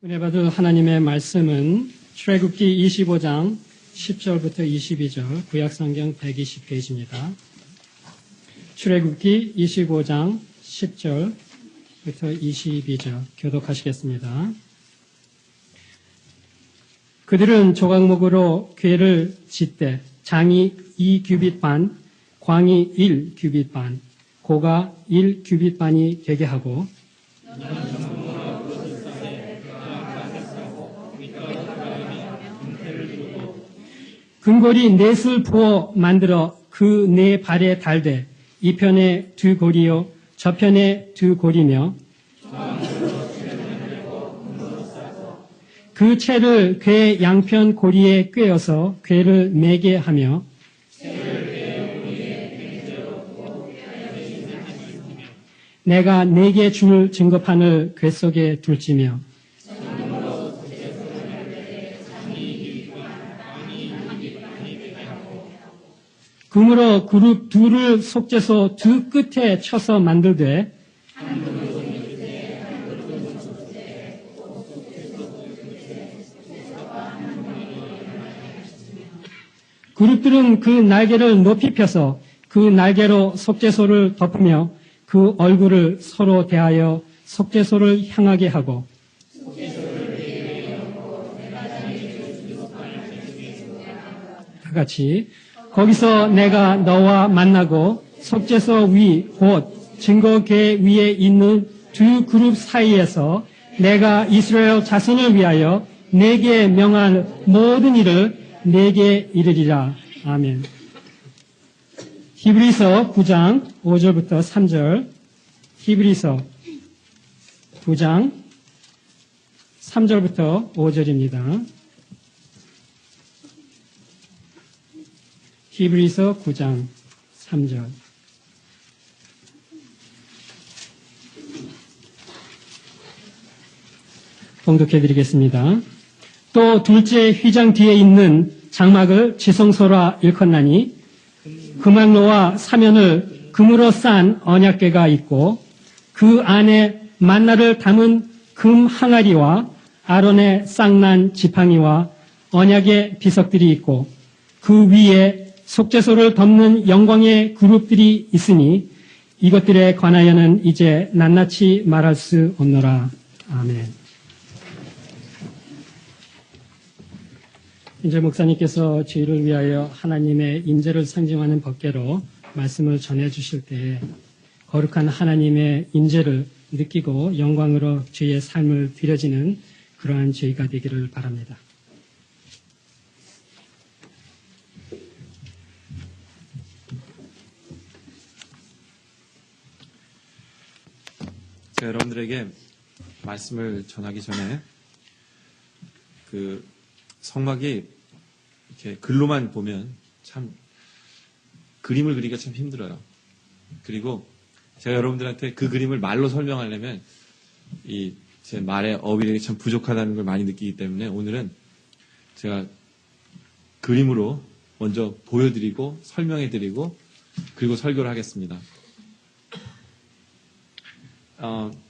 은혜 받을 하나님의 말씀은 출애굽기 25장 10절부터 22절 구약성경 120페이지입니다. 출애굽기 25장 10절부터 22절 교독하시겠습니다. 그들은 조각목으로 궤를 짓되 장이 2규빗 반, 광이 1규빗 반, 고가 1규빗 반이 되게 하고 금고리 넷을 부어 만들어 그 네 발에 달되 이 편에 두 고리요 저편에 두 고리며 그 채를 궤 양편 고리에 꿰어서 궤를 매게 하며 내가 네게 줄 증거판을 궤 속에 둘지며 금으로 그룹 둘을 속죄소 두 끝에 쳐서 만들되 그룹들은 그 날개를 높이 펴서 그 날개로 속죄소를 덮으며 그 얼굴을 서로 대하여 속죄소를 향하게 하고 다 같이 거기서 내가 너와 만나고 속죄소 위 곧 증거궤 위에 있는 두 그룹 사이에서 내가 이스라엘 자손을 위하여 내게 명할 모든 일을 내게 이르리라. 아멘. 히브리서 9장 5절부터 3절 히브리서 9장 3절부터 5절입니다. 히브리서 9장 3절 봉독해 드리겠습니다. 또 둘째 휘장 뒤에 있는 장막을 지성소라 일컫나니 금항로와 사면을 금으로 싼 언약궤가 있고 그 안에 만나를 담은 금 항아리와 아론의 쌍난 지팡이와 언약의 비석들이 있고 그 위에 속죄소를 덮는 영광의 그룹들이 있으니 이것들에 관하여는 이제 낱낱이 말할 수 없노라. 아멘. 이제 목사님께서 저희를 위하여 하나님의 인재를 상징하는 법궤로 말씀을 전해주실 때 거룩한 하나님의 인재를 느끼고 영광으로 저희의 삶을 드려지는 그러한 저희가 되기를 바랍니다. 제가 여러분들에게 말씀을 전하기 전에 그 성막이 이렇게 글로만 보면 참 그림을 그리기가 참 힘들어요. 그리고 제가 여러분들한테 그 그림을 말로 설명하려면 제 말의 어휘력이 참 부족하다는 걸 많이 느끼기 때문에 오늘은 제가 그림으로 먼저 보여드리고 설명해드리고 그리고 설교를 하겠습니다.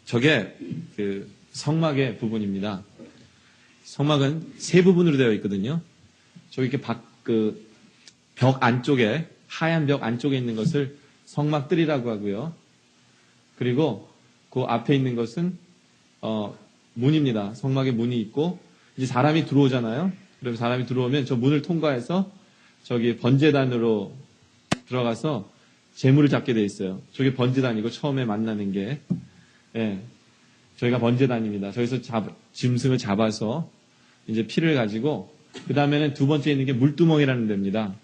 저게 그 성막의 부분입니다. 성막은 세 부분으로 되어 있거든요. 저기 이렇게 벽 안쪽에, 하얀 벽 안쪽에 있는 것을 성막들이라고 하고요. 그리고 그 앞에 있는 것은, 문입니다. 성막에 문이 있고, 이제 사람이 들어오잖아요. 그럼 사람이 들어오면 저 문을 통과해서 저기 번제단으로 들어가서 제물을 잡게 돼 있어요. 저게 번제단이고 처음에 만나는 게, 예, 저희가 번제단입니다. 저기서 짐승을 잡아서 이제 피를 가지고 그 다음에는 두 번째 있는 게 물두멍이라는 데입니다.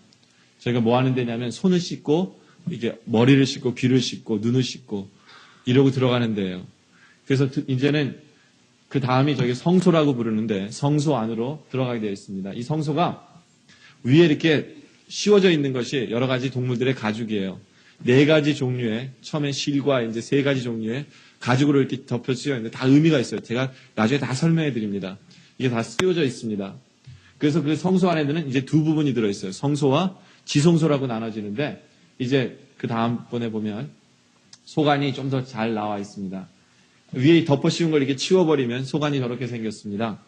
저희가 뭐 하는 데냐면 손을 씻고 이게 머리를 씻고 귀를 씻고 눈을 씻고 이러고 들어가는 데예요. 그래서 이제는 그 다음이 저기 성소라고 부르는데 성소 안으로 들어가게 되어 있습니다. 이 성소가 위에 이렇게 씌워져 있는 것이 여러 가지 동물들의 가죽이에요. 4가지 종류의 처음에 실과 이제 3가지 종류의 가죽으로 이렇게 덮여 씌워 있는데 다 의미가 있어요. 제가 나중에 다 설명해 드립니다. 이게 다 씌워져 있습니다. 그래서 그 성소 안에는 이제 두 부분이 들어있어요. 성소와 지성소라고 나눠지는데 이제 그 다음번에 보면 소관이 좀 더 잘 나와 있습니다. 위에 덮어 씌운 걸 이렇게 치워버리면 소관이 저렇게 생겼습니다.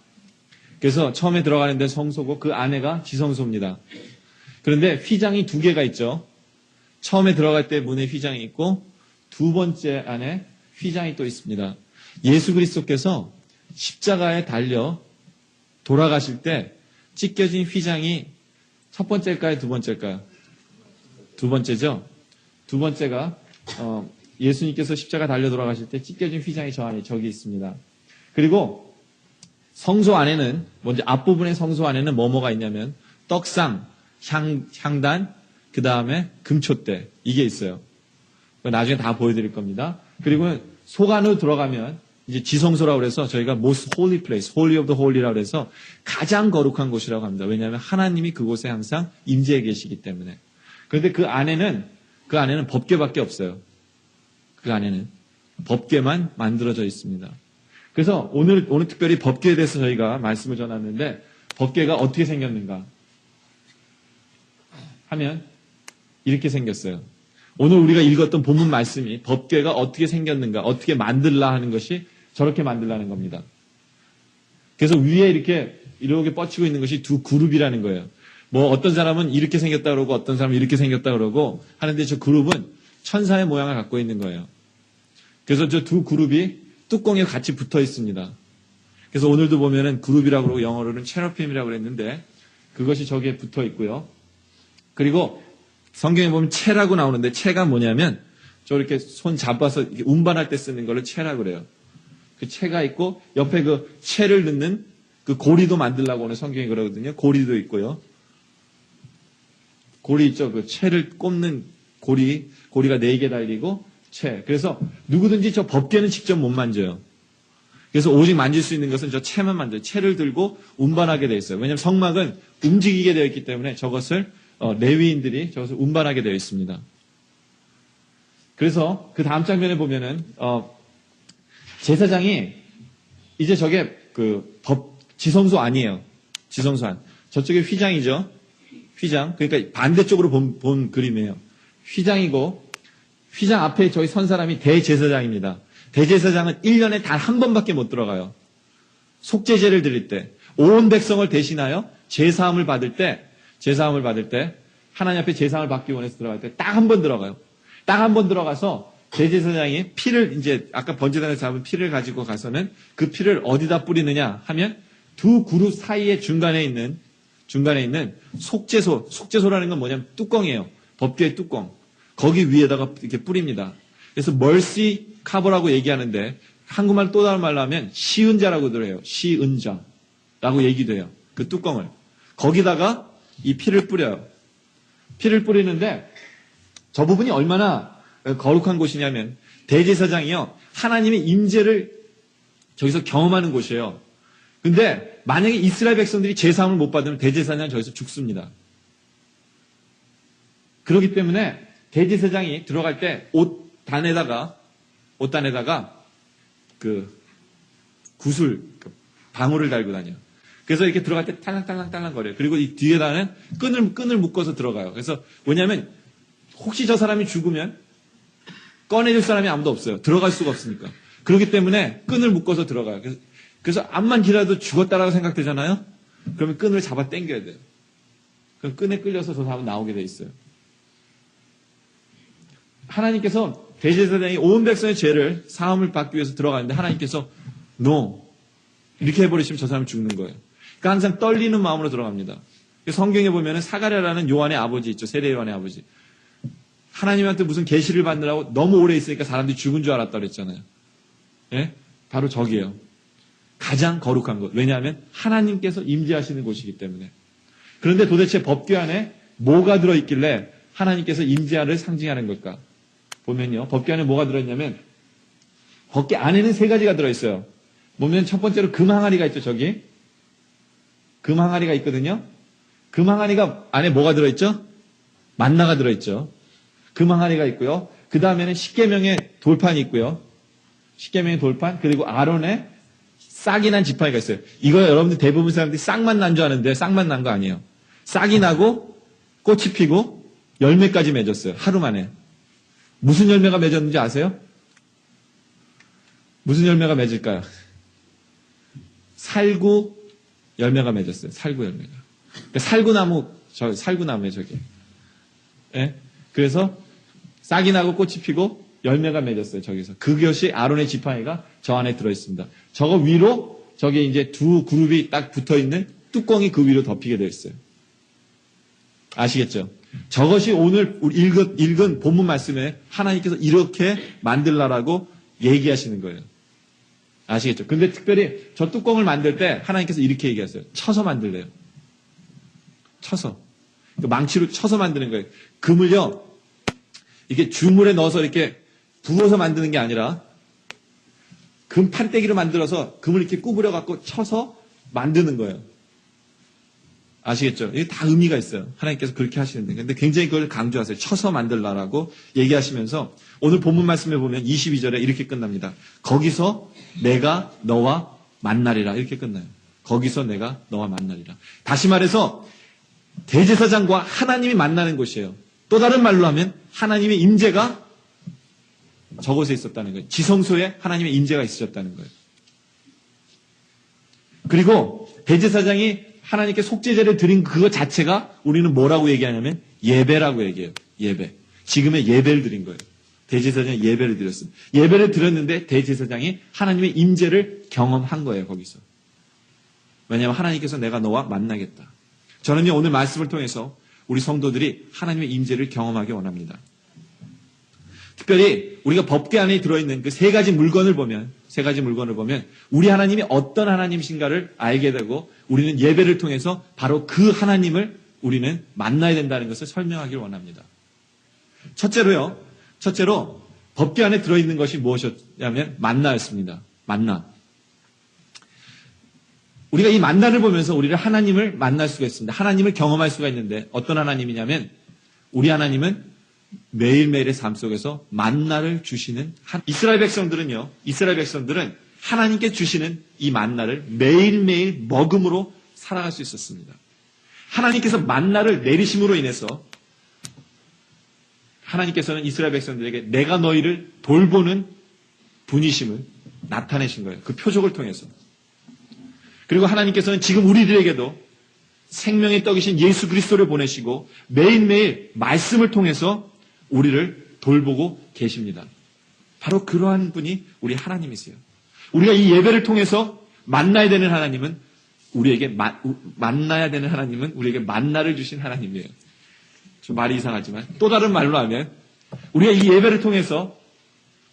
그래서 처음에 들어가는데 성소고 그 안에가 지성소입니다. 그런데 휘장이 두 개가 있죠. 처음에 들어갈 때 문에 휘장이 있고 두 번째 안에 휘장이 또 있습니다. 예수 그리스도께서 십자가에 달려 돌아가실 때 찢겨진 휘장이 첫 번째일까요? 두 번째일까요? 두 번째죠. 두 번째가 예수님께서 십자가 달려 돌아가실 때 찢겨진 휘장이 저 안에 저기 있습니다. 그리고 성소 안에는 먼저 앞부분의 성소 안에는 뭐가 있냐면 떡상, 향단, 그 다음에 금촛대 이게 있어요. 나중에 다 보여드릴 겁니다. 그리고 소관으로 들어가면 이제 지성소라고 그래서 저희가 most holy place, holy of the holy라고 해서 가장 거룩한 곳이라고 합니다. 왜냐하면 하나님이 그곳에 항상 임재해 계시기 때문에. 그런데 그 안에는 법궤밖에 없어요. 그 안에는 법궤만 만들어져 있습니다. 그래서 오늘 특별히 법궤에 대해서 저희가 말씀을 전했는데 법궤가 어떻게 생겼는가 하면 이렇게 생겼어요. 오늘 우리가 읽었던 본문 말씀이 법궤가 어떻게 생겼는가, 어떻게 만들라 하는 것이 저렇게 만들라는 겁니다. 그래서 위에 이렇게 뻗치고 있는 것이 두 그룹이라는 거예요. 뭐 어떤 사람은 이렇게 생겼다 그러고 어떤 사람은 이렇게 생겼다 그러고 하는데 저 그룹은 천사의 모양을 갖고 있는 거예요. 그래서 저 두 그룹이 뚜껑에 같이 붙어 있습니다. 그래서 오늘도 보면은 그룹이라고 그러고 영어로는 체러핌이라고 그랬는데 그것이 저기에 붙어 있고요. 그리고 성경에 보면 채라고 나오는데 채가 뭐냐면 저렇게 손 잡아서 이렇게 운반할 때 쓰는 거를 채라고 그래요. 그 채가 있고 옆에 그 채를 넣는 그 고리도 만들라고 오늘 성경이 그러거든요. 고리도 있고요. 고리 있죠. 그 채를 꼽는 고리가 4개 달리고 채. 그래서 누구든지 저 법궤는 직접 못 만져요. 그래서 오직 만질 수 있는 것은 저 채만 만져요. 채를 들고 운반하게 되어 있어요. 왜냐하면 성막은 움직이게 되어 있기 때문에 저것을 레위인들이 저것을 운반하게 되어 있습니다. 그래서 그 다음 장면에 보면은 제사장이 이제 저게 지성소 아니에요. 지성소 안. 저쪽에 휘장이죠. 휘장. 그러니까 반대쪽으로 본 그림이에요. 휘장이고 휘장 앞에 저기 선 사람이 대제사장입니다. 대제사장은 1년에 단 한 번밖에 못 들어가요. 속죄제를 드릴 때 온 백성을 대신하여 제사함을 받을 때 하나님 앞에 제사함을 받기 원해서 들어갈 때 딱 한 번 들어가요. 딱 한 번 들어가서 대제사장이 피를 이제 아까 번제단에서 잡은 피를 가지고 가서는 그 피를 어디다 뿌리느냐 하면 두 그룹 사이에 중간에 있는 속죄소라는 건 뭐냐면 뚜껑이에요. 법궤의 뚜껑. 거기 위에다가 이렇게 뿌립니다. 그래서 멀시 카버라고 얘기하는데 한국말 또 다른 말로 하면 시은자라고 들어요. 시은자라고 얘기도 해요. 그 뚜껑을. 거기다가 이 피를 뿌려요. 피를 뿌리는데 저 부분이 얼마나 거룩한 곳이냐면 대제사장이요. 하나님의 임재를 저기서 경험하는 곳이에요. 근데 만약에 이스라엘 백성들이 제사함을 못 받으면 대제사장은 저기서 죽습니다. 그렇기 때문에 대제사장이 들어갈 때 옷단에다가 그 구슬, 방울을 달고 다녀요. 그래서 이렇게 들어갈 때 딸랑딸랑딸랑 거려요. 그리고 이 뒤에다는 끈을 묶어서 들어가요. 그래서 뭐냐면 혹시 저 사람이 죽으면 꺼내줄 사람이 아무도 없어요. 들어갈 수가 없으니까. 그렇기 때문에 끈을 묶어서 들어가요. 그래서 암만 기라도 죽었다라고 생각되잖아요. 그러면 끈을 잡아 당겨야 돼요. 그럼 끈에 끌려서 저 사람은 나오게 돼 있어요. 하나님께서 대제사장이 온 백성의 죄를 사함을 받기 위해서 들어가는데 하나님께서 no 이렇게 해버리시면 저 사람은 죽는 거예요. 그러니까 항상 떨리는 마음으로 들어갑니다. 성경에 보면 사가랴라는 요한의 아버지 있죠. 세례 요한의 아버지. 하나님한테 무슨 계시를 받느라고 너무 오래 있으니까 사람들이 죽은 줄 알았다 그랬잖아요. 예? 바로 저기예요. 가장 거룩한 곳. 왜냐하면 하나님께서 임재하시는 곳이기 때문에. 그런데 도대체 법궤 안에 뭐가 들어있길래 하나님께서 임재하를 상징하는 걸까? 보면요. 법궤 안에 뭐가 들어있냐면 법궤 안에는 3가지가 들어있어요. 보면 첫 번째로 금 항아리가 있죠. 저기. 금 항아리가 있거든요. 금 항아리가 안에 뭐가 들어있죠? 만나가 들어있죠. 금 항아리가 있고요. 그 다음에는 십계명의 돌판이 있고요. 십계명의 돌판 그리고 아론의 싹이 난 지팡이가 있어요. 이거 여러분들 대부분 사람들이 싹만 난 줄 아는데 싹만 난 거 아니에요. 싹이 나고 꽃이 피고 열매까지 맺었어요. 하루 만에. 무슨 열매가 맺었는지 아세요? 무슨 열매가 맺을까요? 살구 열매가 맺었어요. 살구 열매가. 그러니까 살구나무에 저게. 예? 그래서 싹이 나고 꽃이 피고 열매가 맺었어요. 저기서. 그것이 아론의 지팡이가 저 안에 들어있습니다. 저거 위로 저게 이제 두 그룹이 딱 붙어있는 뚜껑이 그 위로 덮이게 되어 있어요. 아시겠죠? 저것이 오늘 우리 읽은 본문 말씀에 하나님께서 이렇게 만들라라고 얘기하시는 거예요. 아시겠죠? 근데 특별히 저 뚜껑을 만들 때 하나님께서 이렇게 얘기하세요. 쳐서 만들래요. 쳐서. 망치로 쳐서 만드는 거예요. 금을요, 이게 주물에 넣어서 이렇게 부어서 만드는 게 아니라 금 판때기로 만들어서 금을 이렇게 구부려 갖고 쳐서 만드는 거예요. 아시겠죠? 이게 다 의미가 있어요. 하나님께서 그렇게 하시는데. 근데 굉장히 그걸 강조하세요. 쳐서 만들라라고 얘기하시면서 오늘 본문 말씀에 보면 22절에 이렇게 끝납니다. 거기서 내가 너와 만나리라. 이렇게 끝나요. 거기서 내가 너와 만나리라. 다시 말해서 대제사장과 하나님이 만나는 곳이에요. 또 다른 말로 하면 하나님의 임재가 저곳에 있었다는 거예요. 지성소에 하나님의 임재가 있으셨다는 거예요. 그리고 대제사장이 하나님께 속죄제를 드린 그것 자체가 우리는 뭐라고 얘기하냐면 예배라고 얘기해요. 예배. 지금의 예배를 드린 거예요. 대제사장이 예배를 드렸습니다. 예배를 드렸는데 대제사장이 하나님의 임재를 경험한 거예요. 거기서. 왜냐하면 하나님께서 내가 너와 만나겠다. 저는요 오늘 말씀을 통해서 우리 성도들이 하나님의 임재를 경험하기 원합니다. 특별히 우리가 법궤 안에 들어있는 그 세 가지 물건을 보면 우리 하나님이 어떤 하나님이신가를 알게 되고 우리는 예배를 통해서 바로 그 하나님을 우리는 만나야 된다는 것을 설명하기를 원합니다. 첫째로 법궤 안에 들어있는 것이 무엇이었냐면 만나였습니다. 만나. 우리가 이 만나를 보면서 우리를 하나님을 만날 수가 있습니다. 하나님을 경험할 수가 있는데 어떤 하나님이냐면 우리 하나님은 매일매일의 삶 속에서 만나를 주시는 이스라엘 백성들은 하나님께 주시는 이 만나를 매일매일 먹음으로 살아갈 수 있었습니다. 하나님께서 만나를 내리심으로 인해서 하나님께서는 이스라엘 백성들에게 내가 너희를 돌보는 분이심을 나타내신 거예요. 그 표적을 통해서. 그리고 하나님께서는 지금 우리들에게도 생명의 떡이신 예수 그리스도를 보내시고 매일매일 말씀을 통해서 우리를 돌보고 계십니다. 바로 그러한 분이 우리 하나님이세요. 우리가 이 예배를 통해서 만나야 되는 하나님은 우리에게 만나를 주신 하나님이에요. 좀 말이 이상하지만 또 다른 말로 하면 우리가 이 예배를 통해서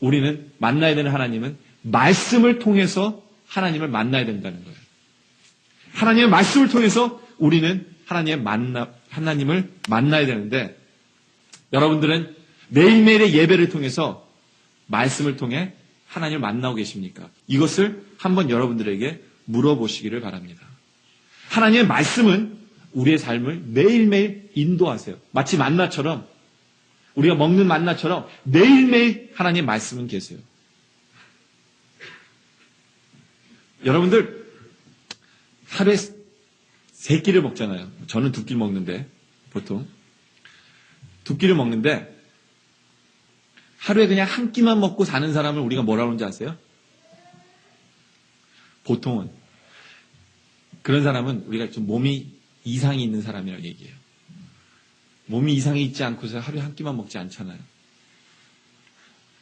우리는 만나야 되는 하나님은 말씀을 통해서 하나님을 만나야 된다는 거예요. 하나님의 말씀을 통해서 우리는 하나님을 만나야 되는데 여러분들은 매일매일의 예배를 통해서 말씀을 통해 하나님을 만나고 계십니까? 이것을 한번 여러분들에게 물어보시기를 바랍니다. 하나님의 말씀은 우리의 삶을 매일매일 인도하세요. 마치 만나처럼 우리가 먹는 만나처럼 매일매일 하나님의 말씀은 계세요. 여러분들 하루에 3끼를 먹잖아요. 저는 2끼를 먹는데 보통 2끼를 먹는데 하루에 그냥 한 끼만 먹고 사는 사람을 우리가 뭐라고 하는지 아세요? 보통은 그런 사람은 우리가 좀 몸이 이상이 있는 사람이라고 얘기해요. 몸이 이상이 있지 않고서 하루에 한 끼만 먹지 않잖아요.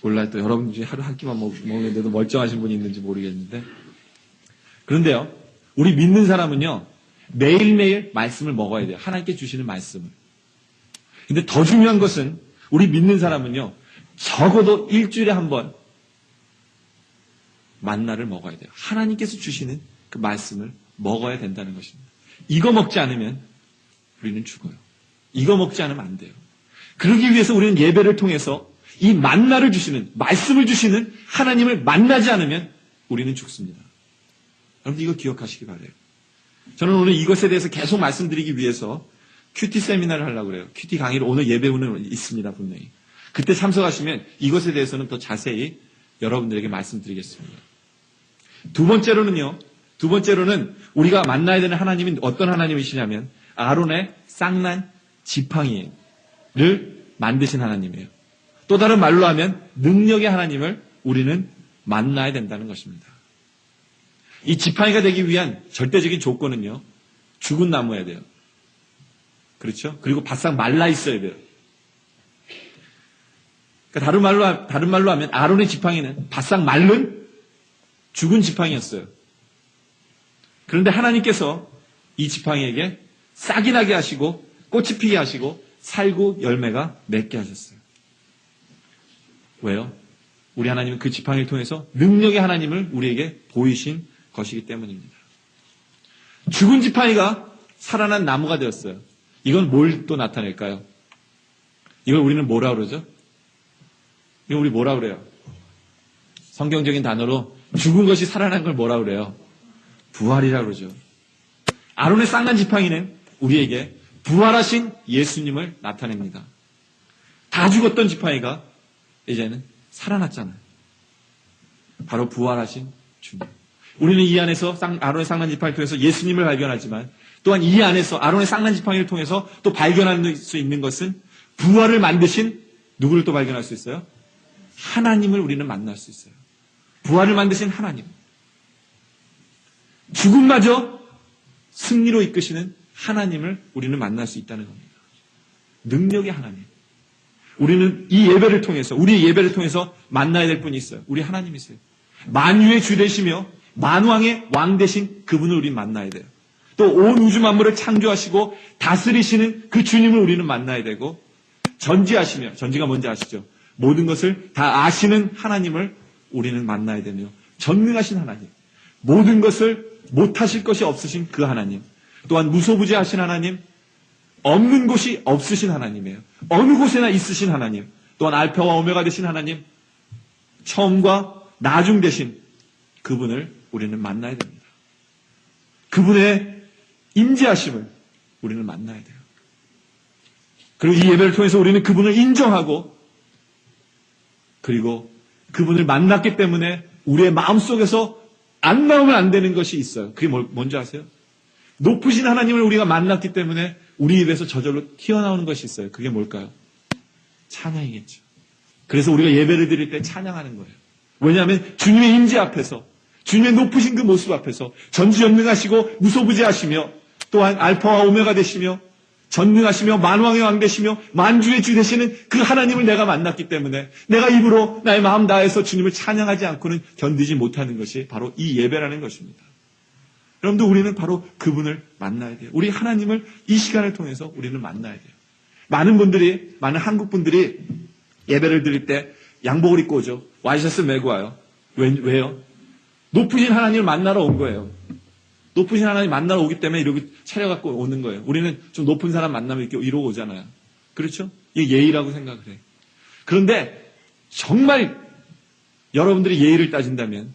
몰라요. 또 여러분 중에 하루에 한 끼만 먹는데도 멀쩡하신 분이 있는지 모르겠는데 그런데요. 우리 믿는 사람은요. 매일매일 말씀을 먹어야 돼요. 하나님께 주시는 말씀을. 근데 더 중요한 것은 우리 믿는 사람은요. 적어도 일주일에 한 번 만나를 먹어야 돼요. 하나님께서 주시는 그 말씀을 먹어야 된다는 것입니다. 이거 먹지 않으면 우리는 죽어요. 이거 먹지 않으면 안 돼요. 그러기 위해서 우리는 예배를 통해서 이 만나를 주시는, 말씀을 주시는 하나님을 만나지 않으면 우리는 죽습니다. 여러분 이거 기억하시기 바라요. 저는 오늘 이것에 대해서 계속 말씀드리기 위해서 큐티 세미나를 하려고 그래요. 큐티 강의를 오늘 예배 후는 있습니다. 분명히. 그때 참석하시면 이것에 대해서는 더 자세히 여러분들에게 말씀드리겠습니다. 두 번째로는 우리가 만나야 되는 하나님이 어떤 하나님이시냐면 아론의 쌍난 지팡이를 만드신 하나님이에요. 또 다른 말로 하면 능력의 하나님을 우리는 만나야 된다는 것입니다. 이 지팡이가 되기 위한 절대적인 조건은요, 죽은 나무여야 돼요. 그렇죠? 그리고 바싹 말라 있어야 돼요. 그러니까 다른 말로 하면 아론의 지팡이는 바싹 마른 죽은 지팡이였어요. 그런데 하나님께서 이 지팡이에게 싹이 나게 하시고 꽃이 피게 하시고 살구 열매가 맺게 하셨어요. 왜요? 우리 하나님은 그 지팡이를 통해서 능력의 하나님을 우리에게 보이신 것이기 때문입니다. 죽은 지팡이가 살아난 나무가 되었어요. 이건 뭘 또 나타낼까요? 이걸 우리는 뭐라 그러죠? 이걸 우리 뭐라 그래요? 성경적인 단어로 죽은 것이 살아난 걸 뭐라 그래요? 부활이라고 그러죠. 아론의 쌍난 지팡이는 우리에게 부활하신 예수님을 나타냅니다. 다 죽었던 지팡이가 이제는 살아났잖아요. 바로 부활하신 주님. 우리는 이 안에서 아론의 쌍난 지팡이를 통해서 예수님을 발견하지만 또한 이 안에서 아론의 쌍난 지팡이를 통해서 또 발견할 수 있는 것은 부활을 만드신 누구를 또 발견할 수 있어요? 하나님을 우리는 만날 수 있어요. 부활을 만드신 하나님. 죽음마저 승리로 이끄시는 하나님을 우리는 만날 수 있다는 겁니다. 능력의 하나님. 우리는 이 예배를 통해서, 우리의 예배를 통해서 만나야 될 분이 있어요. 우리 하나님이세요. 만유의 주 되시며 만왕의 왕 되신 그분을 우리는 만나야 돼요. 또 온 우주 만물을 창조하시고 다스리시는 그 주님을 우리는 만나야 되고, 전지하시며, 전지가 뭔지 아시죠? 모든 것을 다 아시는 하나님을 우리는 만나야 되며, 전능하신 하나님, 모든 것을 못하실 것이 없으신 그 하나님, 또한 무소부재하신 하나님, 없는 곳이 없으신 하나님이에요. 어느 곳에나 있으신 하나님, 또한 알파와 오메가 되신 하나님, 처음과 나중 되신 그분을 우리는 만나야 됩니다. 그분의 임재하심을 우리는 만나야 돼요. 그리고 이 예배를 통해서 우리는 그분을 인정하고, 그리고 그분을 만났기 때문에 우리의 마음속에서 안 나오면 안 되는 것이 있어요. 그게 뭔지 아세요? 높으신 하나님을 우리가 만났기 때문에 우리 입에서 저절로 튀어나오는 것이 있어요. 그게 뭘까요? 찬양이겠죠. 그래서 우리가 예배를 드릴 때 찬양하는 거예요. 왜냐하면 주님의 임재 앞에서, 주님의 높으신 그 모습 앞에서 전지전능하시고 무소부재하시며 또한 알파와 오메가 되시며 전능하시며 만왕의 왕 되시며 만주의 주 되시는 그 하나님을 내가 만났기 때문에 내가 입으로 나의 마음 다해서 주님을 찬양하지 않고는 견디지 못하는 것이 바로 이 예배라는 것입니다. 여러분들, 우리는 바로 그분을 만나야 돼요. 우리 하나님을 이 시간을 통해서 우리는 만나야 돼요. 많은 한국 분들이 예배를 드릴 때 양복을 입고 오죠. 와이셔츠 메고 와요. 왜요? 높으신 하나님을 만나러 온 거예요. 높으신 하나님 만나러 오기 때문에 이렇게 차려갖고 오는 거예요. 우리는 좀 높은 사람 만나면 이렇게 이러고 오잖아요. 그렇죠? 이게 예의라고 생각을 해요. 그런데 정말 여러분들이 예의를 따진다면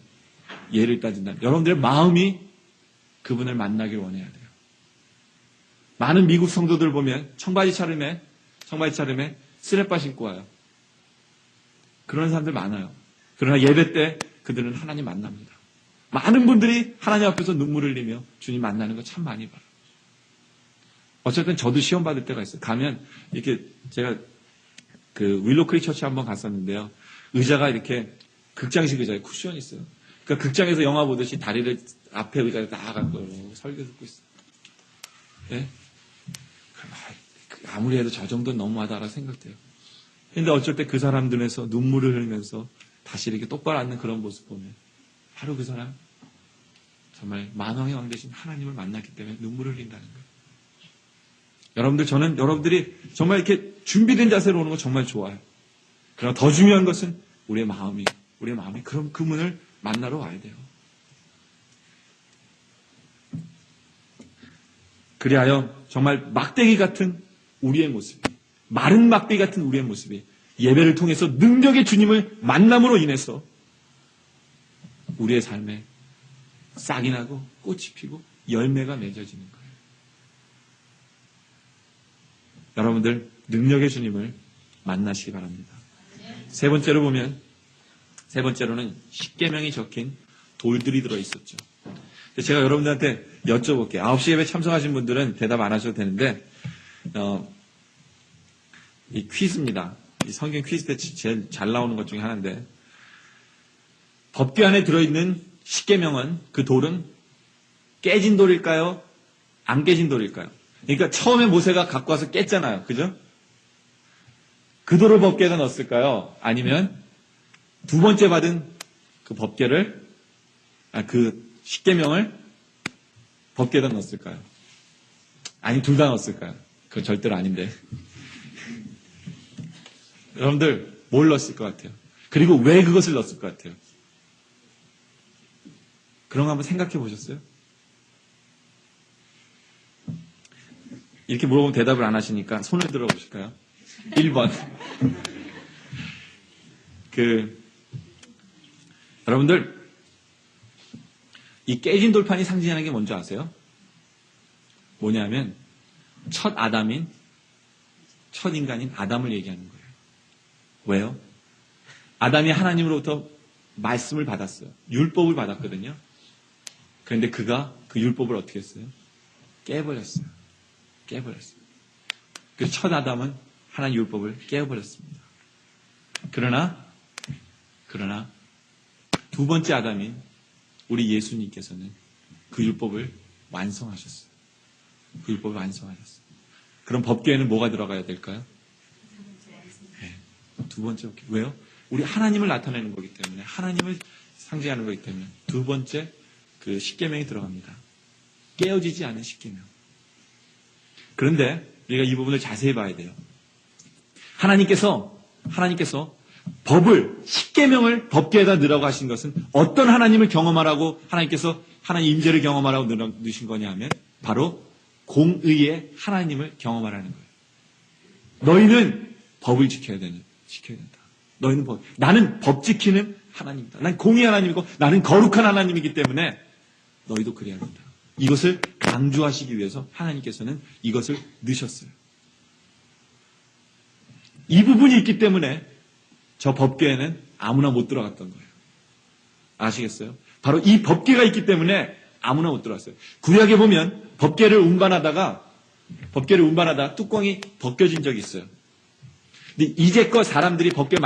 여러분들의 마음이 그분을 만나길 원해야 돼요. 많은 미국 성도들 보면 청바지 차림에 스레빠 신고 와요. 그런 사람들 많아요. 그러나 예배 때 그들은 하나님 만납니다. 많은 분들이 하나님 앞에서 눈물을 흘리며 주님 만나는 거 참 많이 봐요. 어쨌든 저도 시험 받을 때가 있어요. 가면 이렇게 제가 그 윌로크리 처치 한번 갔었는데요. 의자가 이렇게 극장식 의자에 쿠션이 있어요. 그러니까 극장에서 영화 보듯이 다리를 앞에 의자에 나아갖고 설교 듣고 있어요. 네? 아무리 해도 저 정도는 너무하다라고 생각돼요. 근데 어쩔 때 그 사람들에서 눈물을 흘리면서 다시 이렇게 똑바로 앉는 그런 모습 보면 바로 그 사람 정말 만왕의 왕 되신 하나님을 만났기 때문에 눈물을 흘린다는 거예요. 여러분들, 저는 여러분들이 정말 이렇게 준비된 자세로 오는 거 정말 좋아요. 그러나 더 중요한 것은 우리의 마음이 그럼 그분을 만나러 와야 돼요. 그리하여 정말 막대기 같은 우리의 모습이, 마른 막대기 같은 우리의 모습이 예배를 통해서 능력의 주님을 만남으로 인해서 우리의 삶에 싹이 나고 꽃이 피고 열매가 맺어지는 거예요. 여러분들, 능력의 주님을 만나시기 바랍니다. 세 번째로는 십계명이 적힌 돌들이 들어있었죠. 제가 여러분들한테 여쭤볼게요. 9시 예배 참석하신 분들은 대답 안 하셔도 되는데, 이 퀴즈입니다. 이 성경 퀴즈 때 제일 잘 나오는 것 중에 하나인데, 법궤 안에 들어있는 십계명은 그 돌은 깨진 돌일까요? 안 깨진 돌일까요? 그러니까 처음에 모세가 갖고 와서 깼잖아요. 그죠? 그 돌을 법궤에다 넣었을까요? 아니면 두 번째 받은 그 법궤를, 그 십계명을 법궤에다 넣었을까요? 아니, 둘 다 넣었을까요? 그건 절대로 아닌데. 여러분들, 뭘 넣었을 것 같아요? 그리고 왜 그것을 넣었을 것 같아요? 그런 거 한번 생각해 보셨어요? 이렇게 물어보면 대답을 안 하시니까 손을 들어 보실까요? 1번. 여러분들, 이 깨진 돌판이 상징하는 게 뭔지 아세요? 뭐냐면, 첫 인간인 아담을 얘기하는 거예요. 왜요? 아담이 하나님으로부터 말씀을 받았어요. 율법을 받았거든요. 그런데 그가 그 율법을 어떻게 했어요? 깨버렸어요. 그래서 첫 아담은 하나님 율법을 깨버렸습니다. 그러나 두 번째 아담인 우리 예수님께서는 그 율법을 완성하셨어요. 그럼 법궤에는 뭐가 들어가야 될까요? 네, 두 번째 법궤. 왜요? 우리 하나님을 나타내는 거기 때문에, 하나님을 상징하는 거기 때문에 두 번째 그 십계명이 들어갑니다. 깨어지지 않은 십계명. 그런데 우리가 이 부분을 자세히 봐야 돼요. 하나님께서 십계명을 법궤에다 넣으라고 하신 것은 어떤 하나님을 경험하라고 하나님께서 하나님 임재를 경험하라고 넣으신 거냐 하면 바로 공의의 하나님을 경험하라는 거예요. 너희는 법을 지켜야 된다. 나는 법 지키는 하나님이다. 난 공의의 하나님이고 나는 거룩한 하나님이기 때문에 너희도 그래야 된다. 이것을 강조하시기 위해서 하나님께서는 이것을 넣으셨어요. 이 부분이 있기 때문에 저 법궤에는 아무나 못 들어갔던 거예요. 아시겠어요? 바로 이 법궤가 있기 때문에 아무나 못 들어갔어요. 구약에 보면 법궤를 운반하다가 뚜껑이 벗겨진 적이 있어요. 근데 이제껏 사람들이 법궤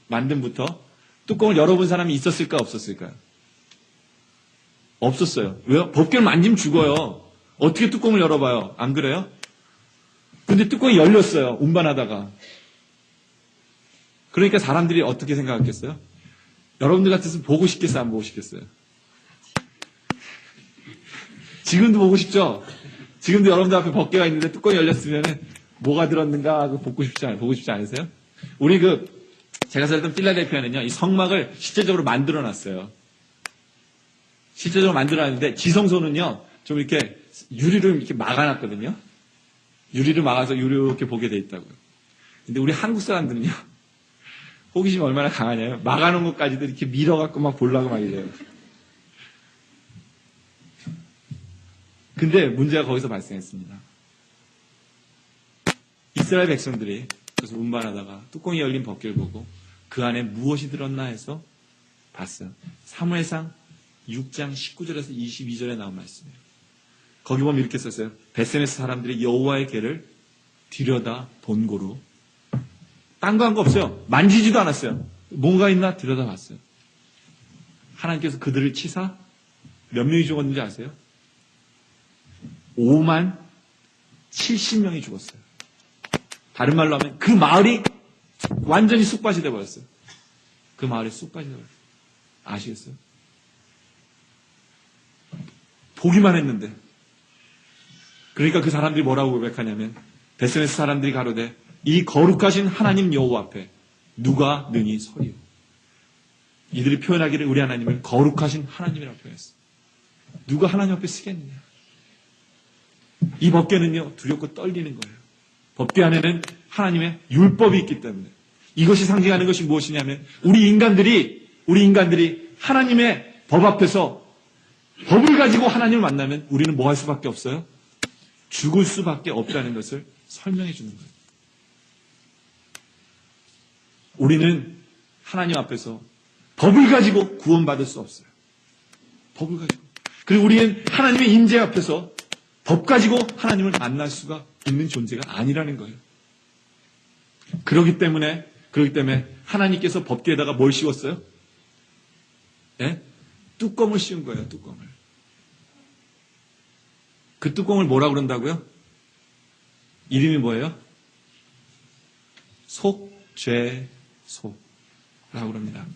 만든부터 뚜껑을 열어본 사람이 있었을까 없었을까요? 없었어요. 왜요? 법궤를 만지면 죽어요. 어떻게 뚜껑을 열어봐요? 안 그래요? 근데 뚜껑이 열렸어요. 운반하다가. 그러니까 사람들이 어떻게 생각했겠어요? 여러분들 같았으면 보고 싶겠어요? 안 보고 싶겠어요? 지금도 보고 싶죠? 지금도 여러분들 앞에 법궤가 있는데 뚜껑이 열렸으면 뭐가 들었는가 하고 보고 싶지 않으세요? 우리 제가 살던 필라델피아는요, 이 성막을 실제적으로 만들어놨어요. 실제적으로 만들어놨는데 지성소는요, 좀 이렇게 유리를 이렇게 막아놨거든요. 유리를 막아서 이렇게 보게 돼 있다고요. 근데 우리 한국 사람들은요, 호기심이 얼마나 강하냐요. 막아놓은 것까지도 이렇게 밀어갖고 막 보려고 막 이래요. 근데 문제가 거기서 발생했습니다. 이스라엘 백성들이 그래서 운반하다가 뚜껑이 열린 법궤를 보고 그 안에 무엇이 들었나 해서 봤어요. 사무엘상 6장 19절에서 22절에 나온 말씀이에요. 거기 보면 이렇게 썼어요. 벳셈에서 사람들이 여호와의 궤를 들여다 본고로 딴 거 한 거 없어요. 만지지도 않았어요. 뭔가 있나 들여다봤어요. 하나님께서 그들을 치사 몇 명이 죽었는지 아세요? 5만 70명이 죽었어요. 다른 말로 하면 그 마을이 완전히 쑥밭이 되어버렸어요. 그 마을이 쑥밭이 되어버렸어요. 아시겠어요? 보기만 했는데. 그러니까 그 사람들이 뭐라고 고백하냐면 벳셈에서 사람들이 가로되 이 거룩하신 하나님 여호와 앞에 누가 능히 서리요. 이들이 표현하기를 우리 하나님을 거룩하신 하나님이라고 표현했어요. 누가 하나님 앞에 쓰겠느냐. 이 법궤는요 두렵고 떨리는 거예요. 법궤 안에는 하나님의 율법이 있기 때문에 이것이 상징하는 것이 무엇이냐면 우리 인간들이 하나님의 법 앞에서 법을 가지고 하나님을 만나면 우리는 뭐 할 수밖에 없어요? 죽을 수밖에 없다는 것을 설명해 주는 거예요. 우리는 하나님 앞에서 법을 가지고 구원받을 수 없어요. 법을 가지고. 그리고 우리는 하나님의 임재 앞에서 법 가지고 하나님을 만날 수가 있는 존재가 아니라는 거예요. 그렇기 때문에 하나님께서 법궤에다가 뭘 씌웠어요? 예? 뚜껑을 씌운 거예요, 뚜껑을. 그 뚜껑을 뭐라 그런다고요? 이름이 뭐예요? 속죄소라고 그럽니다.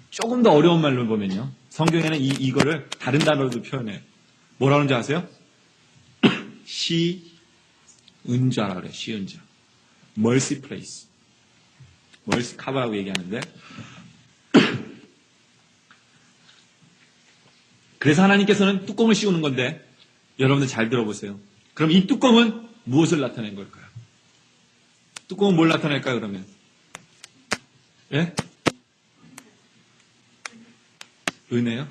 조금 더 어려운 말로 보면요. 성경에는 이거를 다른 단어로도 표현해요. 뭐라 그러는지 아세요? 시은자라 그래요. 시은자. mercy place. mercy cover라고 얘기하는데 그래서 하나님께서는 뚜껑을 씌우는 건데 여러분들 잘 들어보세요. 그럼 이 뚜껑은 무엇을 나타낸 걸까요? 뚜껑은 뭘 나타낼까요, 그러면? 예? 은혜요?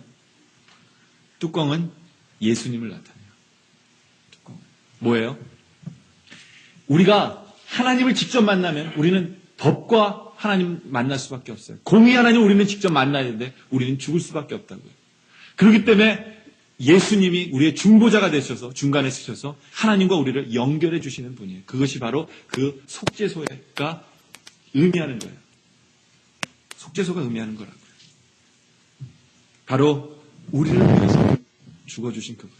뚜껑은 예수님을 나타내요. 뚜껑. 뭐예요? 우리가 하나님을 직접 만나면 우리는 법과 하나님 만날 수밖에 없어요. 공의 하나님 우리는 직접 만나야 되는데 우리는 죽을 수밖에 없다고요. 그렇기 때문에 예수님이 우리의 중보자가 되셔서 중간에 쓰셔서 하나님과 우리를 연결해 주시는 분이에요. 그것이 바로 그 속죄소가 의미하는 거예요. 속죄소가 의미하는 거라고요. 바로 우리를 위해서 죽어주신 그분.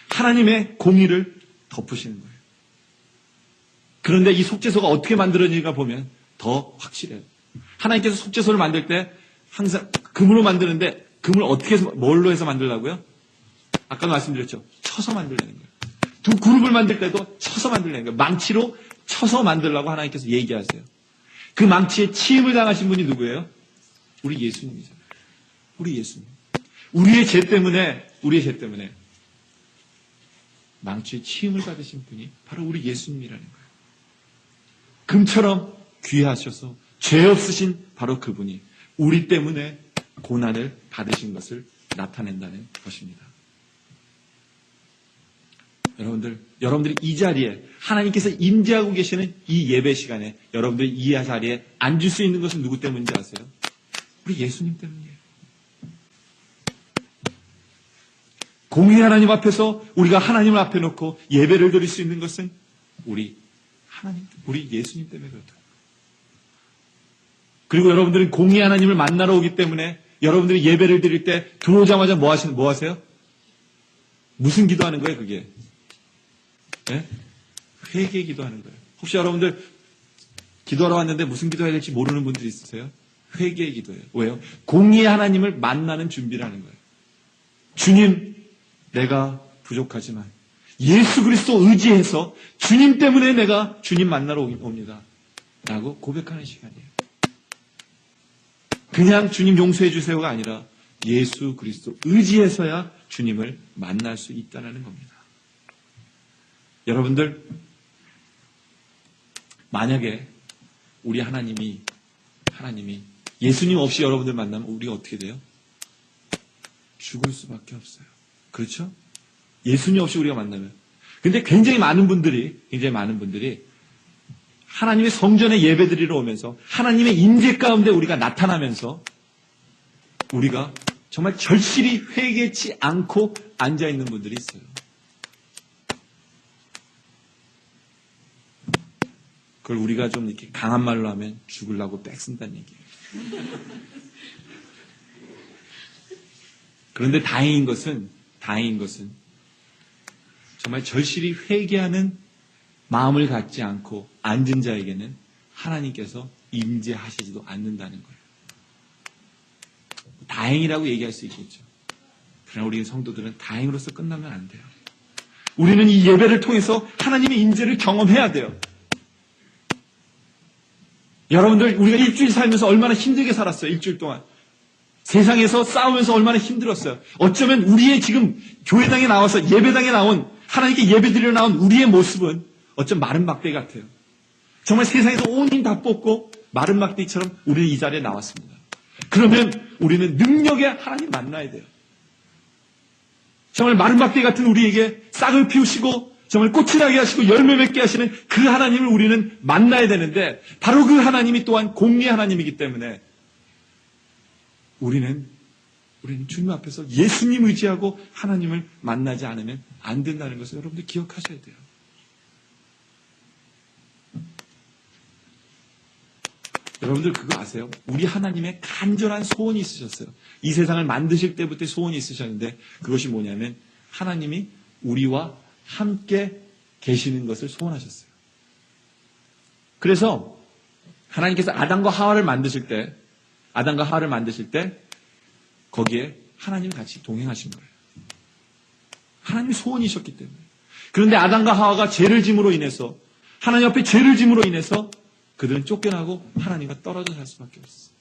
하나님의 공의를 덮으시는 거예요. 그런데 이 속죄소가 어떻게 만들어지는가 보면 더 확실해요. 하나님께서 속죄소를 만들 때 항상 금으로 만드는데 금을 어떻게 해서, 뭘로 해서 만들라고요? 아까도 말씀드렸죠. 쳐서 만들려는 거예요. 두 그룹을 만들 때도 쳐서 만들려는 거예요. 망치로 쳐서 만들라고 하나님께서 얘기하세요. 그 망치에 치임을 당하신 분이 누구예요? 우리 예수님이잖아요. 우리 예수님. 우리의 죄 때문에 망치에 치임을 받으신 분이 바로 우리 예수님이라는 거예요. 금처럼 귀하셔서 죄 없으신 바로 그분이 우리 때문에 고난을 받으신 것을 나타낸다는 것입니다. 여러분들이 이 자리에 하나님께서 임재하고 계시는 이 예배 시간에 여러분들이 이 자리에 앉을 수 있는 것은 누구 때문인지 아세요? 우리 예수님 때문이에요. 공의 하나님 앞에서 우리가 하나님을 앞에 놓고 예배를 드릴 수 있는 것은 우리 예수님 때문에 그렇다. 그리고 여러분들은 공의 하나님을 만나러 오기 때문에 여러분들이 예배를 드릴 때 들어오자마자 뭐 하세요? 무슨 기도하는 거예요, 그게? 네? 회개 기도하는 거예요. 혹시 여러분들 기도하러 왔는데 무슨 기도해야 될지 모르는 분들이 있으세요? 회개 기도예요. 왜요? 공의의 하나님을 만나는 준비를 하는 거예요. 주님, 내가 부족하지만 예수 그리스도 의지해서 주님 때문에 내가 주님 만나러 옵니다. 라고 고백하는 시간이에요. 그냥 주님 용서해 주세요가 아니라 예수 그리스도 의지해서야 주님을 만날 수 있다는 겁니다. 여러분들, 만약에 우리 하나님이 예수님 없이 여러분들 만나면 우리가 어떻게 돼요? 죽을 수밖에 없어요. 그렇죠? 예수님 없이 우리가 만나면. 근데 굉장히 많은 분들이 하나님의 성전에 예배드리러 오면서 하나님의 임재 가운데 우리가 나타나면서 우리가 정말 절실히 회개치 않고 앉아있는 분들이 있어요. 그걸 우리가 좀 이렇게 강한 말로 하면 죽으려고 빽 쓴다는 얘기예요. 그런데 다행인 것은 정말 절실히 회개하는 마음을 갖지 않고 앉은 자에게는 하나님께서 임재하시지도 않는다는 거예요. 다행이라고 얘기할 수 있겠죠. 그러나 우리 성도들은 다행으로서 끝나면 안 돼요. 우리는 이 예배를 통해서 하나님의 임재를 경험해야 돼요. 여러분들, 우리가 일주일 살면서 얼마나 힘들게 살았어요, 일주일 동안. 세상에서 싸우면서 얼마나 힘들었어요. 어쩌면 우리의 지금 교회당에 나와서 예배당에 나온, 하나님께 예배드리러 나온 우리의 모습은 어쩜 마른 막대기 같아요. 정말 세상에서 온 힘 다 뽑고 마른 막대기처럼 우리는 이 자리에 나왔습니다. 그러면 우리는 능력의 하나님 만나야 돼요. 정말 마른 막대기 같은 우리에게 싹을 피우시고 정말 꽃이 나게 하시고 열매 맺게 하시는 그 하나님을 우리는 만나야 되는데 바로 그 하나님이 또한 공의의 하나님이기 때문에 우리는 주님 앞에서 예수님 의지하고 하나님을 만나지 않으면 안 된다는 것을 여러분들 기억하셔야 돼요. 여러분들 그거 아세요? 우리 하나님의 간절한 소원이 있으셨어요. 이 세상을 만드실 때부터 소원이 있으셨는데 그것이 뭐냐면 하나님이 우리와 함께 계시는 것을 소원하셨어요. 그래서 하나님께서 아담과 하와를 만드실 때 거기에 하나님이 같이 동행하신 거예요. 하나님이 소원이셨기 때문에. 그런데 아담과 하와가 죄를 짐으로 인해서 하나님 앞에 죄를 짐으로 인해서 그들은 쫓겨나고 하나님과 떨어져 살 수밖에 없었어요.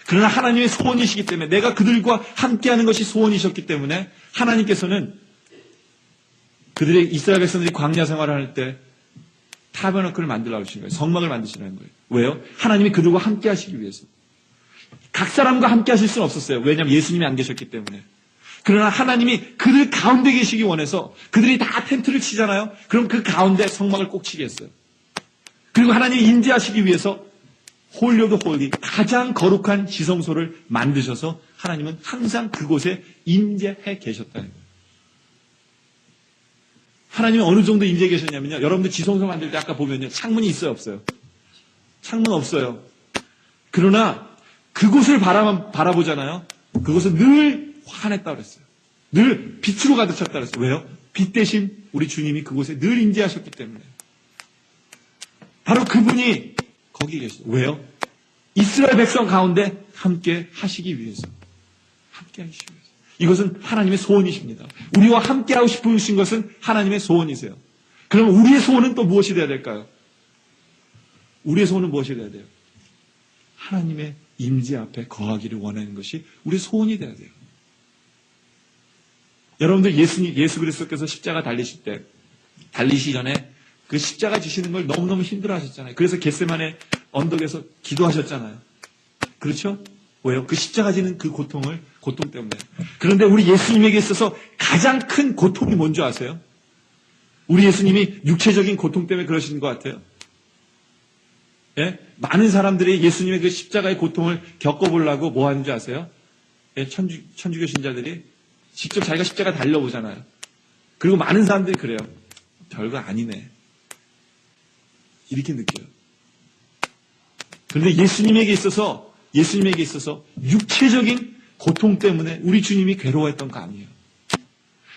그러나 하나님의 소원이시기 때문에 내가 그들과 함께하는 것이 소원이셨기 때문에 하나님께서는 그들의 이스라엘 백성들이 광야 생활을 할 때 타버너클을 만들라고 하신 거예요. 성막을 만드시라는 거예요. 왜요? 하나님이 그들과 함께 하시기 위해서. 각 사람과 함께 하실 수는 없었어요. 왜냐하면 예수님이 안 계셨기 때문에. 그러나 하나님이 그들 가운데 계시기 원해서 그들이 다 텐트를 치잖아요. 그럼 그 가운데 성막을 꼭 치게 했어요. 그리고 하나님이 임재하시기 위해서 홀리 오브 홀리 가장 거룩한 지성소를 만드셔서 하나님은 항상 그곳에 임재해 계셨다는 거예요. 하나님이 어느 정도 임재해 계셨냐면요. 여러분들 지성소 만들 때 아까 보면요. 창문이 있어요, 없어요? 창문 없어요. 그러나 그곳을 바라보잖아요. 그곳은 늘 환했다고 그랬어요. 늘 빛으로 가득 찼다고 그랬어요. 왜요? 빛 대신 우리 주님이 그곳에 늘 임재하셨기 때문에. 바로 그분이 거기 계시죠. 왜요? 이스라엘 백성 가운데 함께 하시기 위해서. 함께 하시기 위해서. 이것은 하나님의 소원이십니다. 우리와 함께 하고 싶으신 것은 하나님의 소원이세요. 그럼 우리의 소원은 또 무엇이 되어야 될까요? 우리의 소원은 무엇이 되어야 돼요? 하나님의 임재 앞에 거하기를 원하는 것이 우리의 소원이 되어야 돼요. 여러분들 예수 그리스도께서 십자가 달리시기 전에 그 십자가 지시는 걸 너무너무 힘들어 하셨잖아요. 그래서 겟세마네 언덕에서 기도하셨잖아요. 그렇죠? 왜요? 그 십자가 지는 그 고통 때문에. 그런데 우리 예수님에게 있어서 가장 큰 고통이 뭔지 아세요? 우리 예수님이 육체적인 고통 때문에 그러시는 것 같아요. 예? 많은 사람들이 예수님의 그 십자가의 고통을 겪어보려고 뭐 하는 줄 아세요? 예? 천주교 신자들이 직접 자기가 십자가 달려보잖아요. 그리고 많은 사람들이 그래요. 별거 아니네. 이렇게 느껴요. 그런데 예수님에게 있어서 육체적인 고통 때문에 우리 주님이 괴로워했던 거 아니에요.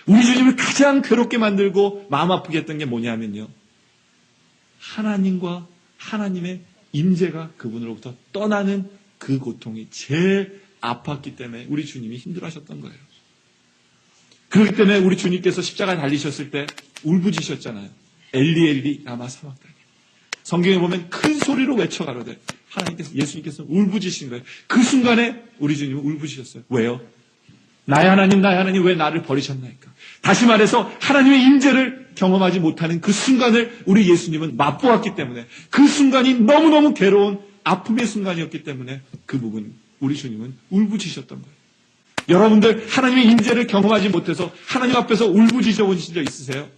우리 주님을 가장 괴롭게 만들고 마음 아프게 했던 게 뭐냐면요. 하나님과 하나님의 임재가 그분으로부터 떠나는 그 고통이 제일 아팠기 때문에 우리 주님이 힘들어하셨던 거예요. 그렇기 때문에 우리 주님께서 십자가에 달리셨을 때 울부짖으셨잖아요. 엘리 엘리 라마 사박다니. 성경에 보면 큰 소리로 외쳐 가로되 예수님께서 울부짖으신 거예요. 그 순간에 우리 주님은 울부짖으셨어요. 왜요? 나의 하나님 왜 나를 버리셨나이까? 다시 말해서 하나님의 임재를 경험하지 못하는 그 순간을 우리 예수님은 맛보았기 때문에 그 순간이 너무너무 괴로운 아픔의 순간이었기 때문에 그 부분 우리 주님은 울부짖으셨던 거예요. 여러분들 하나님의 임재를 경험하지 못해서 하나님 앞에서 울부짖어 보신 적 있으세요?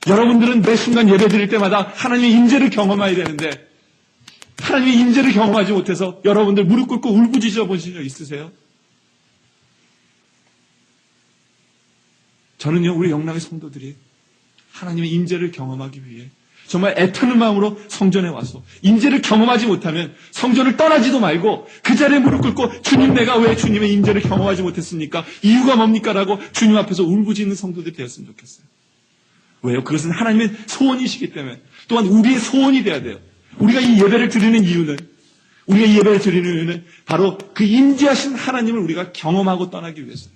여러분들은 매 순간 예배 드릴 때마다 하나님의 임재를 경험해야 되는데 하나님의 임재를 경험하지 못해서 여러분들 무릎 꿇고 울부짖어 보신 적 있으세요? 저는요, 우리 영락의 성도들이 하나님의 임재를 경험하기 위해 정말 애타는 마음으로 성전에 와서 임재를 경험하지 못하면 성전을 떠나지도 말고 그 자리에 무릎 꿇고 주님 내가 왜 주님의 임재를 경험하지 못했습니까? 이유가 뭡니까? 라고 주님 앞에서 울부짖는 성도들이 되었으면 좋겠어요. 왜요? 그것은 하나님의 소원이시기 때문에 또한 우리의 소원이 돼야 돼요. 우리가 이 예배를 드리는 이유는 바로 그 임재하신 하나님을 우리가 경험하고 떠나기 위해서요.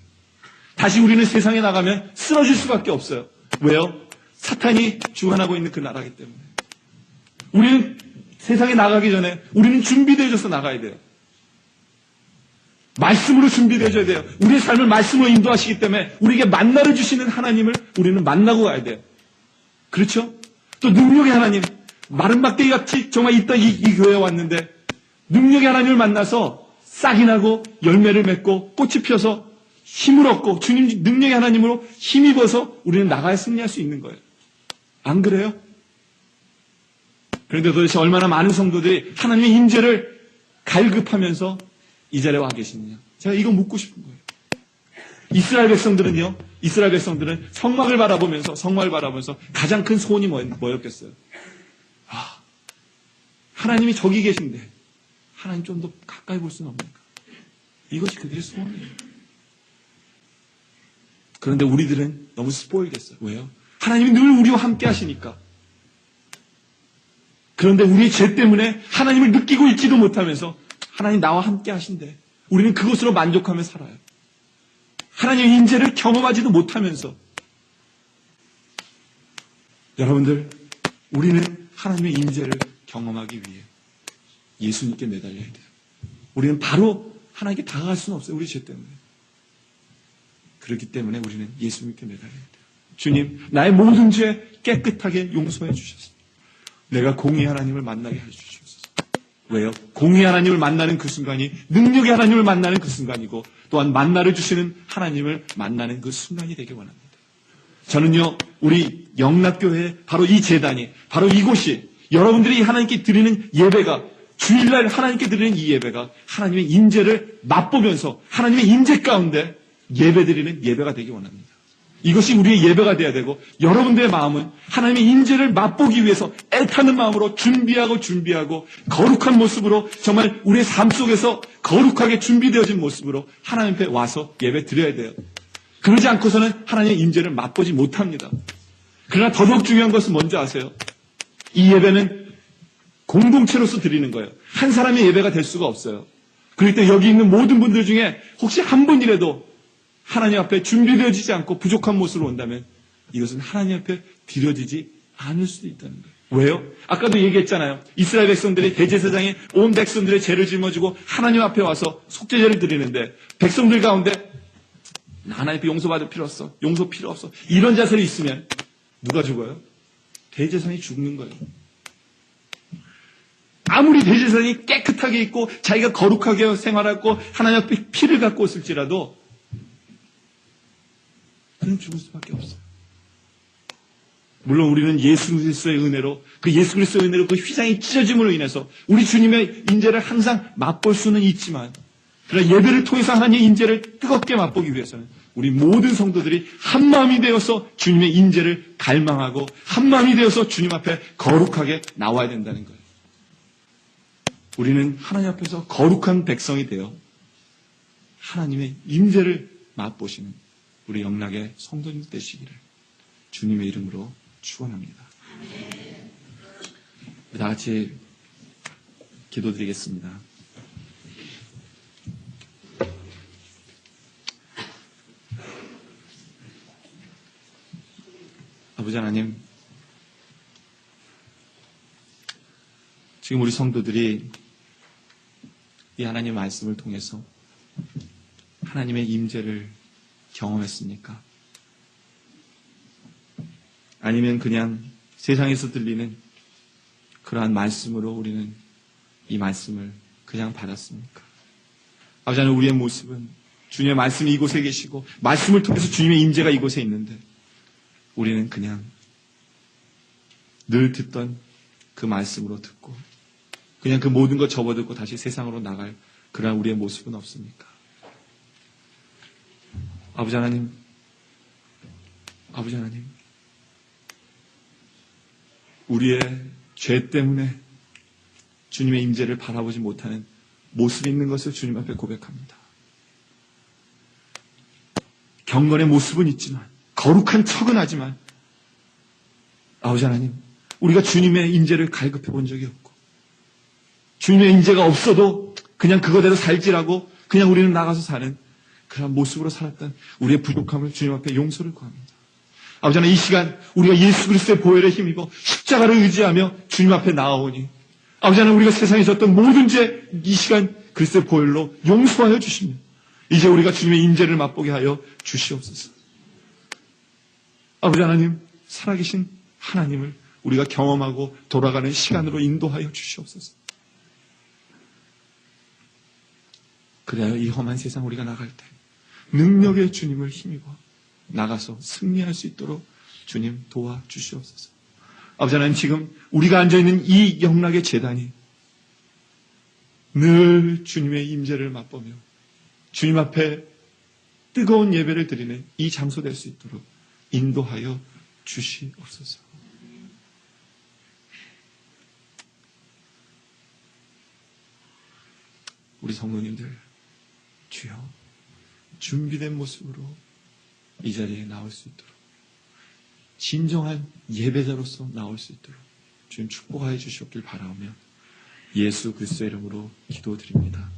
다시 우리는 세상에 나가면 쓰러질 수밖에 없어요. 왜요? 사탄이 주관하고 있는 그 나라이기 때문에. 우리는 세상에 나가기 전에 우리는 준비되어져서 나가야 돼요. 말씀으로 준비되어져야 돼요. 우리의 삶을 말씀으로 인도하시기 때문에 우리에게 만나를 주시는 하나님을 우리는 만나고 가야 돼요. 그렇죠? 또 능력의 하나님, 마른 막대기 같이 정말 이 교회에 왔는데 능력의 하나님을 만나서 싹이 나고 열매를 맺고 꽃이 피어서 힘을 얻고 주님 능력의 하나님으로 힘입어서 우리는 나가야 승리할 수 있는 거예요. 안 그래요? 그런데 도대체 얼마나 많은 성도들이 하나님의 임재를 갈급하면서 이 자리에 와 계시느냐. 제가 이거 묻고 싶은 거예요. 이스라엘 백성들은 성막을 바라보면서 가장 큰 소원이 뭐였겠어요? 하나님이 저기 계신데 하나님 좀 더 가까이 볼 수는 없는가? 이것이 그들의 소원이에요. 그런데 우리들은 너무 스포일됐어요. 왜요? 하나님이 늘 우리와 함께 하시니까. 그런데 우리의 죄 때문에 하나님을 느끼고 있지도 못하면서 하나님 나와 함께 하신대. 우리는 그것으로 만족하며 살아요. 하나님의 인재를 경험하지도 못하면서. 여러분들, 우리는 하나님의 인재를 경험하기 위해 예수님께 매달려야 돼요. 우리는 바로 하나님께 다가갈 수는 없어요. 우리 죄 때문에. 그렇기 때문에 우리는 예수님께 매달려야 돼요. 주님, 나의 모든 죄 깨끗하게 용서해 주셨습니다. 내가 공의 하나님을 만나게 해 주시옵소서. 왜요? 공의 하나님을 만나는 그 순간이 능력의 하나님을 만나는 그 순간이고 또한 만나를 주시는 하나님을 만나는 그 순간이 되길 원합니다. 저는요, 우리 영락교회 바로 이 재단이, 바로 이곳이 여러분들이 하나님께 드리는 예배가, 주일날 하나님께 드리는 이 예배가 하나님의 인재를 맛보면서 하나님의 인재 가운데 예배드리는 예배가 되길 원합니다. 이것이 우리의 예배가 되어야 되고, 여러분들의 마음은 하나님의 인재를 맛보기 위해서 애타는 마음으로 준비하고 거룩한 모습으로, 정말 우리의 삶 속에서 거룩하게 준비되어진 모습으로 하나님 앞에 와서 예배 드려야 돼요. 그러지 않고서는 하나님의 인재를 맛보지 못합니다. 그러나 더더욱 중요한 것은 뭔지 아세요? 이 예배는 공동체로서 드리는 거예요. 한 사람의 예배가 될 수가 없어요. 그럴 때 여기 있는 모든 분들 중에 혹시 한 분이라도 하나님 앞에 준비되어지지 않고 부족한 모습으로 온다면 이것은 하나님 앞에 드려지지 않을 수도 있다는 거예요. 왜요? 아까도 얘기했잖아요. 이스라엘 백성들이 대제사장이 온 백성들의 죄를 짊어지고 하나님 앞에 와서 속죄제를 드리는데 백성들 가운데 나 하나님 앞에 용서받을 필요 없어. 용서 필요 없어. 이런 자세로 있으면 누가 죽어요? 대제사장이 죽는 거예요. 아무리 대제사장이 깨끗하게 있고 자기가 거룩하게 생활하고 하나님 앞에 피를 갖고 있을지라도 그는 죽을 수밖에 없어요. 물론 우리는 예수 그리스도의 은혜로, 그 예수 그리스도의 은혜로 그 휘장이 찢어짐으로 인해서 우리 주님의 인재를 항상 맛볼 수는 있지만, 그러나 예배를 통해서 하나님의 인재를 뜨겁게 맛보기 위해서는 우리 모든 성도들이 한마음이 되어서 주님의 인재를 갈망하고 한마음이 되어서 주님 앞에 거룩하게 나와야 된다는 거예요. 우리는 하나님 앞에서 거룩한 백성이 되어 하나님의 인재를 맛보시는 우리 영락의 성도님 되시기를 주님의 이름으로 축원합니다. 다 같이 기도드리겠습니다. 아버지 하나님, 지금 우리 성도들이 이 하나님의 말씀을 통해서 하나님의 임재를 경험했습니까? 아니면 그냥 세상에서 들리는 그러한 말씀으로 우리는 이 말씀을 그냥 받았습니까? 아버지 하나님, 우리의 모습은 주님의 말씀이 이곳에 계시고 말씀을 통해서 주님의 임재가 이곳에 있는데 우리는 그냥 늘 듣던 그 말씀으로 듣고 그냥 그 모든 것 접어듣고 다시 세상으로 나갈 그러한 우리의 모습은 없습니까? 아버지 하나님, 우리의 죄 때문에 주님의 임재를 바라보지 못하는 모습이 있는 것을 주님 앞에 고백합니다. 경건의 모습은 있지만, 거룩한 척은 하지만, 아버지 하나님, 우리가 주님의 임재를 갈급해 본 적이 없고, 주님의 임재가 없어도 그냥 그거대로 살지라고 그냥 우리는 나가서 사는 그런 모습으로 살았던 우리의 부족함을 주님 앞에 용서를 구합니다. 아버지 하나님, 이 시간 우리가 예수 그리스도의 보혈에 힘입어 십자가를 의지하며 주님 앞에 나아오니 아버지 하나님, 우리가 세상에 있었던 모든 죄 이 시간 그리스도의 보혈로 용서하여 주시며 이제 우리가 주님의 임재를 맛보게 하여 주시옵소서. 아버지 하나님, 살아계신 하나님을 우리가 경험하고 돌아가는 시간으로 인도하여 주시옵소서. 그래야 이 험한 세상 우리가 나갈 때 능력의 주님을 힘입어 나가서 승리할 수 있도록 주님 도와주시옵소서. 아버지 하나님, 지금 우리가 앉아있는 이 영락의 제단이 늘 주님의 임재를 맛보며 주님 앞에 뜨거운 예배를 드리는 이 장소 될 수 있도록 인도하여 주시옵소서. 우리 성도님들, 주여, 준비된 모습으로 이 자리에 나올 수 있도록, 진정한 예배자로서 나올 수 있도록 주님 축복하여 주시옵길 바라오며 예수 그리스도의 이름으로 기도드립니다.